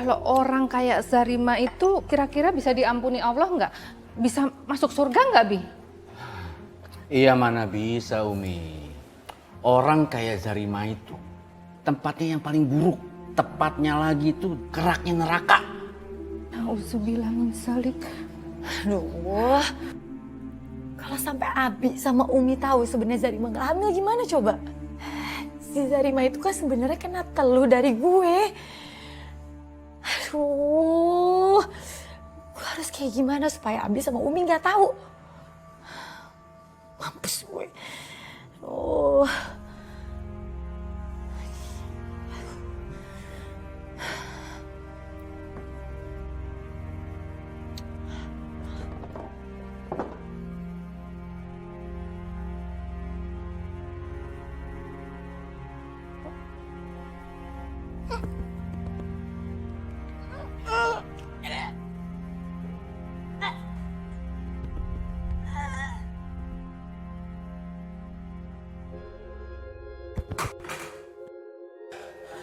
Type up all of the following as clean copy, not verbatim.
Kalau orang kayak Zarima itu kira-kira bisa diampuni Allah nggak? Bisa masuk surga nggak, Bi? Iya mana bisa Umi. Orang kayak Zarima itu tempatnya yang paling buruk. Tepatnya lagi tuh keraknya neraka. Nauzubillah min dzalik. Aduh, kalau sampai Abi sama Umi tahu sebenarnya Zarima nggak hamil gimana coba? Si Zarima itu kan sebenarnya kena teluh dari gue. Aduh, gue harus kayak gimana supaya Abi sama Umi nggak tahu? Mampus gue. Oh.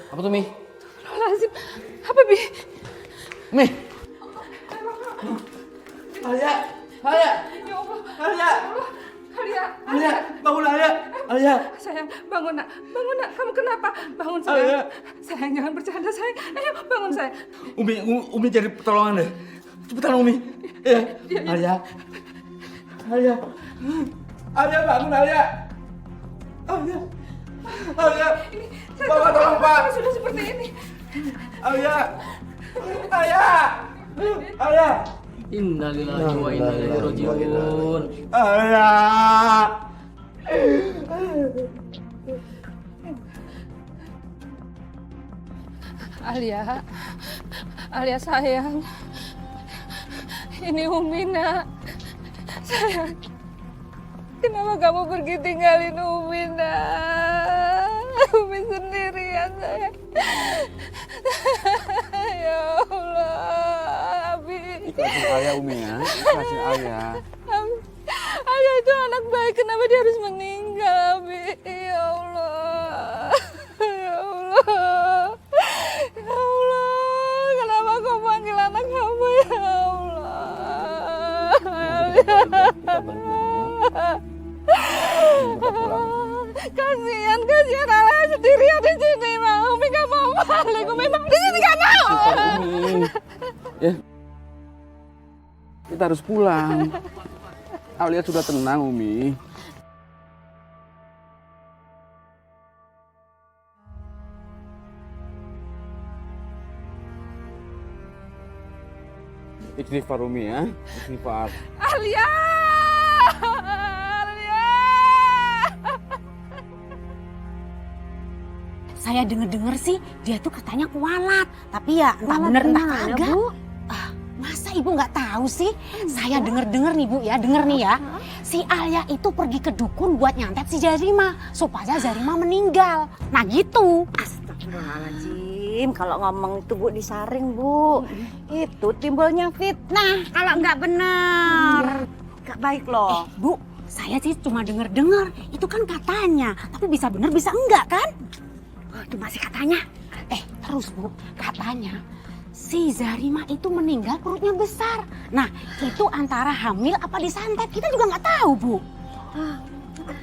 Apa tuh Mi? Lazim. Apa, Bi? Mi! Alia! Alia! Ya Allah. Alia! Alia. Alia! Bangun Alia! Alia! Sayang, bangun nak. Bangun nak. Kamu kenapa? Bangun Alia! sayang. Sayang, jangan bercanda sayang. Ayo, bangun sayang. Umi cari pertolongan deh. Cepetan Umi. Ya. Alia. Alia. Alia bangun Alia. Alia. Alia. Bapak tolong Pak. Sudah seperti ini. Alia. Alia. Alia. Innalillahi wa inna ilaihi raji'un. Alia. Alia. Alia sayang. Ini Umi nak. Sayang. Kenapa kamu pergi tinggalin Umi nak? Umi sendirian sayang. Ya Allah. Abi. Ikhlasin ayah Umi ya. Ikhlasin ayah. Ayah itu anak baik, kenapa dia harus meninggal, Abi? Ya Allah. Ya Allah. Ya Allah. Kenapa kau panggil anak hamba, ya Allah. Kasihan Allah sendirian di sini, Bang. Umi gak mau balik. Umi di sini gak mau. Umi. Ya. Kita harus pulang. Alia sudah tenang, Umi. Istighfar, Umi ya. Istighfar. Alia! Saya denger-denger sih dia tuh katanya kualat, tapi ya entah bener entah kagak. Masa ibu nggak tahu sih? Saya denger-denger nih Bu ya, denger nih ya. Si Alia itu pergi ke dukun buat nyantet si Zarima supaya Zarima meninggal. Nah gitu. Astagfirullahaladzim, kalau ngomong itu Bu disaring Bu. Itu timbulnya fitnah kalau nggak benar. Nggak baik loh. Bu, saya sih cuma denger-denger. Itu kan katanya, tapi bisa bener bisa enggak kan? Oh, itu masih katanya. Terus Bu, katanya si Zarima itu meninggal perutnya besar. Nah, itu antara hamil apa disantet, kita juga nggak tahu, Bu.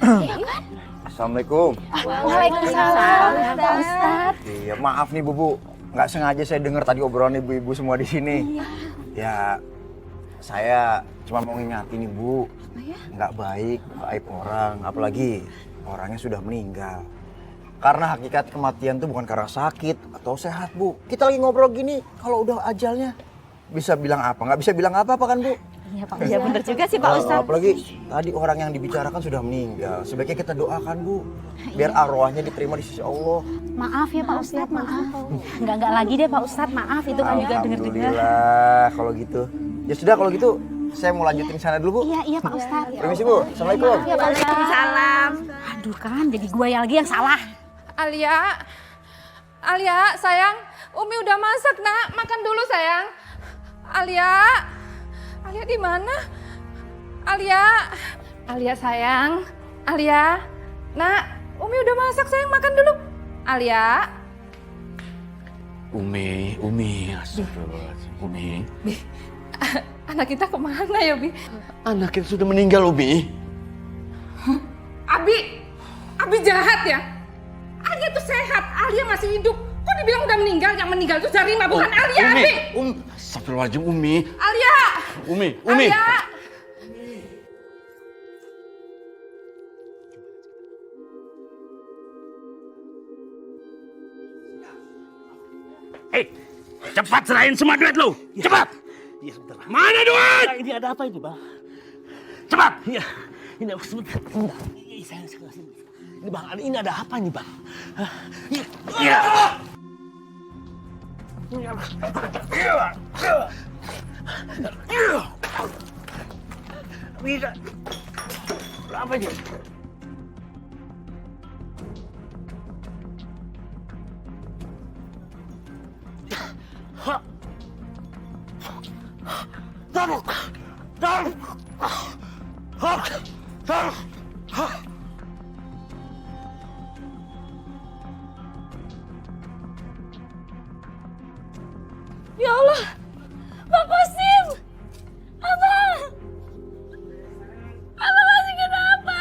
Iya kan? Assalamualaikum. Waalaikumsalam, Pak Ustadz. Iya, maaf nih Bu. Nggak sengaja saya dengar tadi obrolan ibu-ibu semua di sini. Ya, saya cuma mau ngingatin nih Bu. Nggak baik aib orang, apalagi orangnya sudah meninggal. Karena hakikat kematian itu bukan karena sakit atau sehat Bu. Kita lagi ngobrol gini, kalau udah ajalnya bisa bilang apa? Nggak bisa bilang apa kan Bu? Iya Pak, iya benar juga sih Pak Ustadz. Apalagi tadi orang yang dibicarakan sudah meninggal. Sebaiknya kita doakan Bu, biar arwahnya diterima di sisi Allah. Maaf ya Pak Ustadz, maaf. Enggak lagi deh Pak Ustadz, maaf. Itu kan juga denger-denger. Alhamdulillah kalau gitu. Ya sudah kalau gitu, saya mau lanjutin sana dulu Bu. Iya Pak Ustadz. Permisi Bu, Assalamualaikum. Ya Pak Ustadz. Salam. Aduh kan, jadi gue lagi yang salah. Alia, sayang, Umi udah masak nak, makan dulu sayang. Alia di mana? Alia sayang, nak, Umi udah masak sayang, makan dulu. Alia. Umi, astagfirullahaladzim. Umi, Anak kita kemana ya, Bi? anak kita sudah meninggal, Umi. Abi jahat ya? Alia tuh sehat, Alia masih hidup. Kok dibilang udah meninggal? Yang meninggal tuh Zarima, bukan Alia, Abi. Astagfirullahaladzim, Umi. Alia! Umi. Alia! Cepat serahin semua duit lu. Cepat. Iya, sebentar. Mana duit? Ini ada apa ini, Bang? Cepat. Iya. Ini sebentar. Saya ini Bang, ini ada apa nih, Bang? Hah? Ya. Bisa. Apa ini? Ya Allah, Pak Kosim, Abang masih kenapa?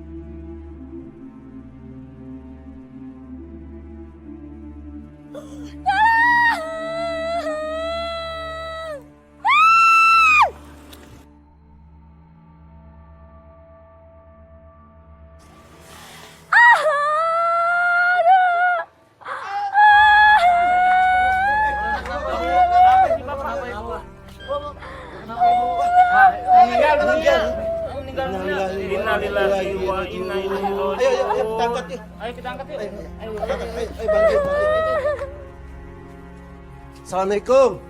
Tolong, Abang, tolong, Assalamualaikum.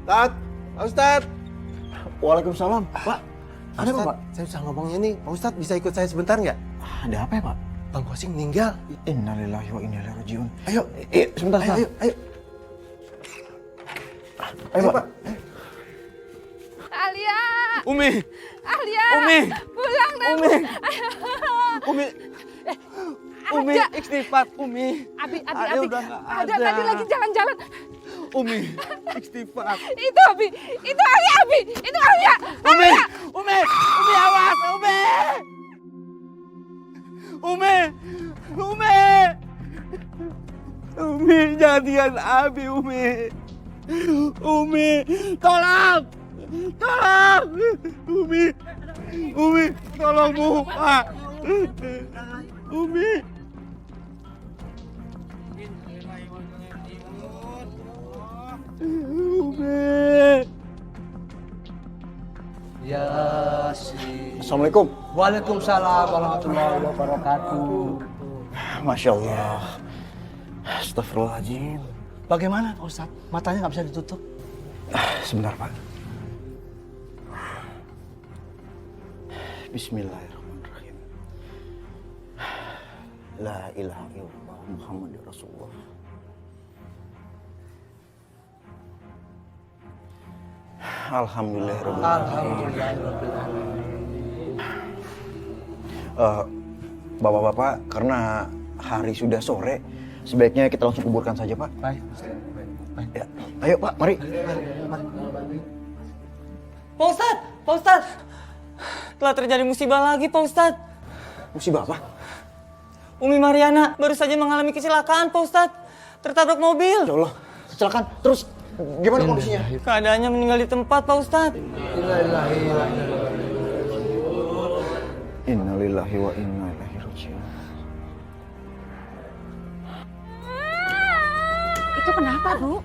Tat, Pak Ustadz. Waalaikumsalam. Pak, ada apa, Pak? Saya bisa ngomongnya nih. Pak Ustadz bisa ikut saya sebentar nggak? Ada apa ya, Pak? Bang Kosim meninggal. Innalillahi wa inna ilaihi rajiun. Ayo, Sebentar, ayo, sebentar. ayo. Ayo, Pak. Alia! Umi. Alia! Umi. Pulang dong! Umi. Umi, istighfar, Umi. Abi, Alia udah nggak ada ada. tadi lagi jalan-jalan. Umi, istighfar. Itu Abi, itu Alia, Abi, itu Alia. Umi, awas, Umi. Umi, jangan tinggalin Abi, Umi. Umi, tolong. Umi, tolong Pak. Umi. Assalamualaikum. Waalaikumsalam warahmatullahi wabarakatuh. Masya Allah. Astagfirullahaladzim. Bagaimana Pak Ustadz? Matanya nggak bisa ditutup? Sebentar, Pak. Bismillahirrahmanirrahim. La ilaha illallah Muhammadur Rasulullah. Bapak-bapak, karena hari sudah sore, sebaiknya kita langsung kuburkan saja, Pak. Baik. Ya. Ayo, Pak, mari. Pak Ustadz, telah terjadi musibah lagi, Pak Ustadz. Musibah apa? Umi Mariana baru saja mengalami kecelakaan, Pak Ustadz. Tertabrak mobil. Ya Allah, kecelakaan. Terus, gimana kondisinya? Keadaannya meninggal di tempat, Pak Ustadz. Innalillahi wa inna ilaihi rajiun. Itu kenapa, Bu?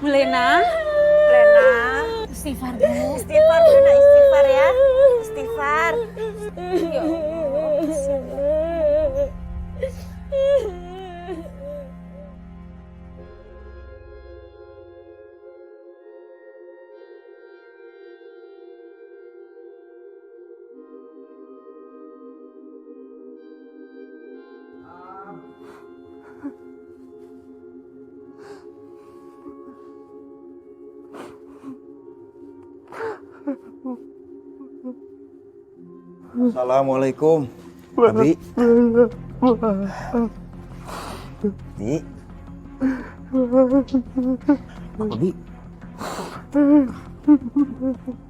Lena. Istighfar, Bu. Istighfar, Lena, istighfar ya. Istighfar. Assalamualaikum. Abi. Bi. Apa, Bi?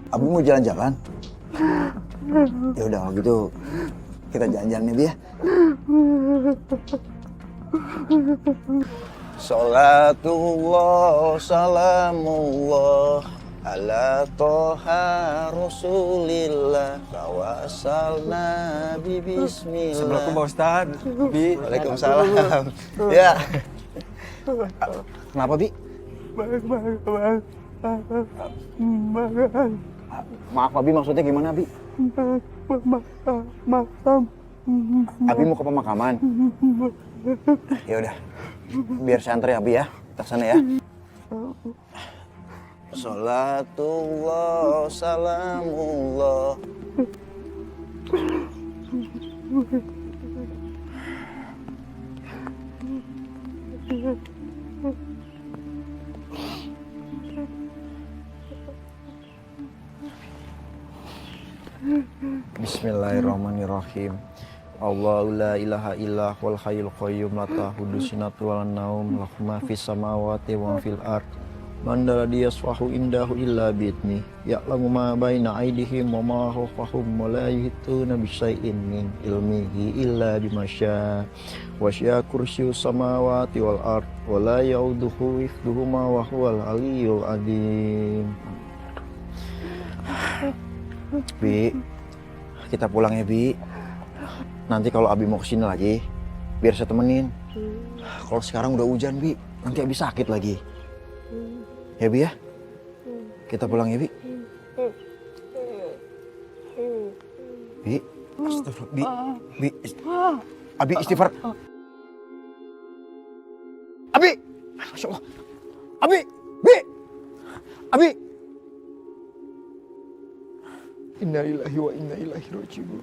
Abi mau jalan-jalan? Ya udah kalau gitu kita jalan-jalan nih, Bi ya. Salatullah salamullah ala toha rasulillah tawassalna bi bismillah. Assalamualaikum Pak Ustad. Bi. Waalaikumsalam. Ya. Kenapa, Bi? Maaf, Abi, maksudnya gimana, Abi? Abi mau ke pemakaman? Ya udah, biar saya antar ya, Abi ya. Kita sana ya. Salatullah, salamullah. Bismillahirrahmanirrahim. Allahu la ilaha illa huwal hayyul qayyum la ta'khudhuhu sinatun wa la naum lahu ma fis samawati wa fil ard. Man alladhi yashfa'u indahu illa bi'idhnihi ya'lamu ma baina aydihim wa ma khalfahum wa la yuhituna bi syai'in min ilmihi illa bima syaa. Wasi'a kursiyyus samawati wal ard wa la ya'uduhu hifdhuhuma wa huwal aliyyul azim. Bi, kita pulang ya, Bi. Nanti kalau Abi mau kesini lagi, biar saya temenin. Kalau sekarang udah hujan, Bi, nanti Abi sakit lagi. Ya, Bi ya? Kita pulang ya, Bi. Bi, astagfirullah. Bi, Abi istighfar. Abi, Masya Allah. Abi, Bi, Abi. Inna lillahi wa inna ilaihi raji'un.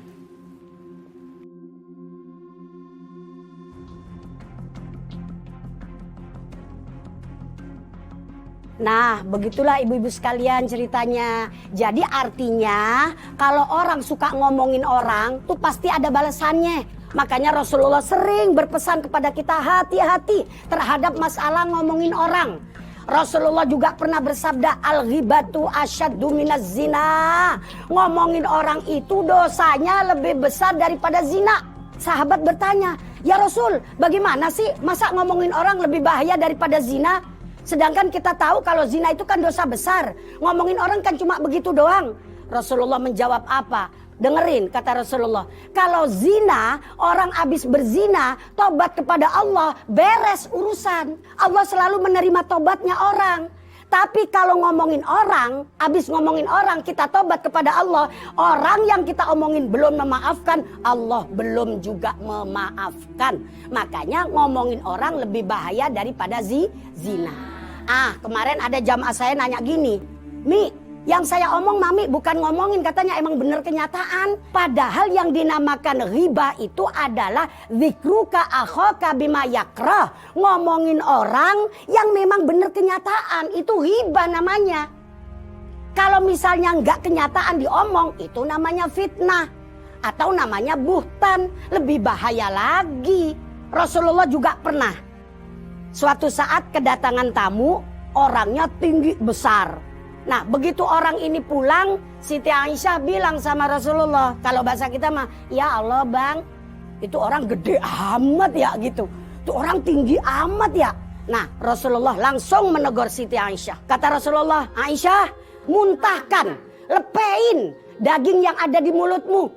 Nah, begitulah ibu-ibu sekalian ceritanya. Jadi artinya kalau orang suka ngomongin orang tuh pasti ada balasannya. Makanya Rasulullah sering berpesan kepada kita hati-hati terhadap masalah ngomongin orang. Rasulullah juga pernah bersabda, al-ghibatu asyaddu minaz zina. Ngomongin orang itu dosanya lebih besar daripada zina. Sahabat bertanya, ya Rasul, bagaimana sih masa ngomongin orang lebih bahaya daripada zina? Sedangkan kita tahu kalau zina itu kan dosa besar. Ngomongin orang kan cuma begitu doang. Rasulullah menjawab apa? Dengerin kata Rasulullah, kalau zina, orang habis berzina, tobat kepada Allah, beres urusan. Allah selalu menerima tobatnya orang. Tapi kalau ngomongin orang, habis ngomongin orang, kita tobat kepada Allah, orang yang kita omongin belum memaafkan, Allah belum juga memaafkan. Makanya ngomongin orang lebih bahaya daripada zina. Kemarin ada jamaah saya nanya gini, Mi, yang saya omong Mami bukan ngomongin, katanya emang bener kenyataan. Padahal yang dinamakan ghibah itu adalah zikruka akhaka bima yakrah. Ngomongin orang yang memang bener kenyataan, itu ghibah namanya. Kalau misalnya nggak kenyataan diomong, itu namanya fitnah. Atau namanya buhtan, lebih bahaya lagi. Rasulullah juga pernah suatu saat kedatangan tamu, orangnya tinggi besar. Nah, begitu orang ini pulang, Siti Aisyah bilang sama Rasulullah, kalau bahasa kita mah, ya Allah bang, itu orang gede amat ya gitu. Itu orang tinggi amat ya. Nah, Rasulullah langsung menegur Siti Aisyah. Kata Rasulullah, Aisyah, muntahkan, lepein daging yang ada di mulutmu.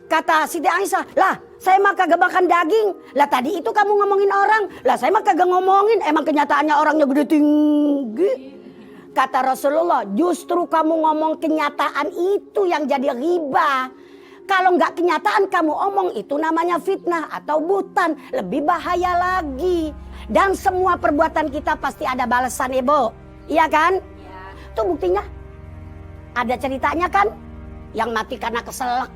Kata Siti Aisyah, lah saya mah kagak makan daging. Lah tadi itu kamu ngomongin orang. Lah saya mah kagak ngomongin, emang kenyataannya orangnya gede tinggi. Kata Rasulullah, justru kamu ngomong kenyataan itu yang jadi ghibah. Kalau nggak kenyataan kamu omong, itu namanya fitnah atau buhtan. Lebih bahaya lagi. Dan semua perbuatan kita pasti ada balasan, Ibu. Iya kan? Ya. Itu buktinya. Ada ceritanya kan? Yang mati karena keselak.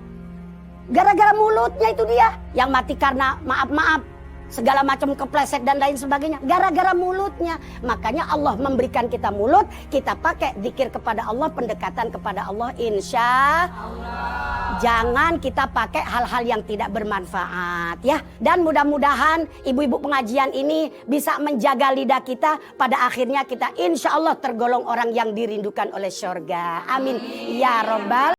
Gara-gara mulutnya itu dia. Yang mati karena maaf-maaf. Segala macam kepleset dan lain sebagainya, gara-gara mulutnya. Makanya Allah memberikan kita mulut, kita pakai zikir kepada Allah, pendekatan kepada Allah, insya Allah. Jangan kita pakai hal-hal yang tidak bermanfaat ya. Dan mudah-mudahan ibu-ibu pengajian ini bisa menjaga lidah kita. Pada akhirnya kita insya Allah tergolong orang yang dirindukan oleh surga. Amin ya robbal